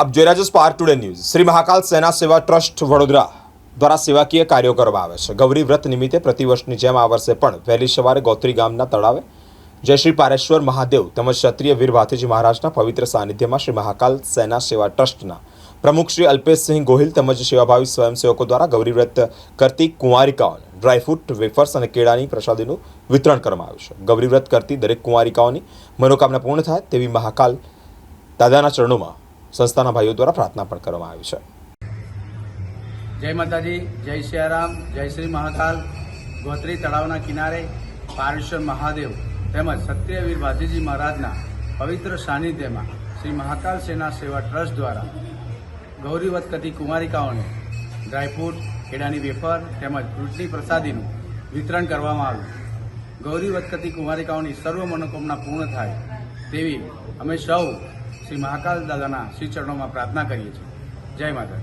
अब જોઈ રહ્યા છો spark today news. Shri Mahakal Sena સેવા ટ્રસ્ટ વડોદરા દ્વારા સેવાકીય કાર્યો કરવામાં આવે છે। ગૌરી વ્રત નિમિત્તે પ્રતિવર્ષની જેમ આ વર્ષે પણ વહેલી સવારે ગોત્રી ગામના તળાવે જય શ્રી પારેશ્વર મહાદેવ તેમજ ક્ષત્રિય વીર ભાથીજી મહારાજના પવિત્ર સાનિધ્યમાં શ્રી મહાકાલ સેના સેવા ટ્રસ્ટના પ્રમુખ શ્રી અલ્પેશસિંહ ગોહિલ તેમજ સેવાભાવી સ્વયંસેવકો દ્વારા ગૌરી વ્રત કરતી કુંવારિકાઓને ડ્રાયફ્રૂટ વેફર્સ અને કેળાની પ્રસાદીનું વિતરણ કરવામાં આવ્યું છે। ગૌરી વ્રત કરતી દરેક કુંવારિકાઓની મનોકામના પૂર્ણ થાય તેવી મહાકાલ દાદાના ચરણોમાં સંસ્થાના ભાઈઓ દ્વારા પ્રાર્થના પણ કરવામાં આવી છે। જય માતાજી, જય સિયારામ, જય શ્રી મહાકાલ। ગોત્રી તળાવના કિનારે પારેશ્વર મહાદેવ તેમજ ક્ષત્રિય વીર ભાથીજી મહારાજના પવિત્ર સાનિધ્યમાં શ્રી મહાકાલ સેના સેવા ટ્રસ્ટ દ્વારા ગૌરી વ્રત કરતી કુમારિકાઓને ડ્રાયફ્રૂટ, કેળાની વેફર તેમજ ફ્રૂટની પ્રસાદીનું વિતરણ કરવામાં આવ્યું। ગૌરી વ્રત કરતી કુમારિકાઓની સર્વ મનોકામના પૂર્ણ થાય તેવી અમે સૌ શ્રી મહાકાલ દાદાના શ્રી ચરણોમાં પ્રાર્થના કરીએ છીએ। જય માતા।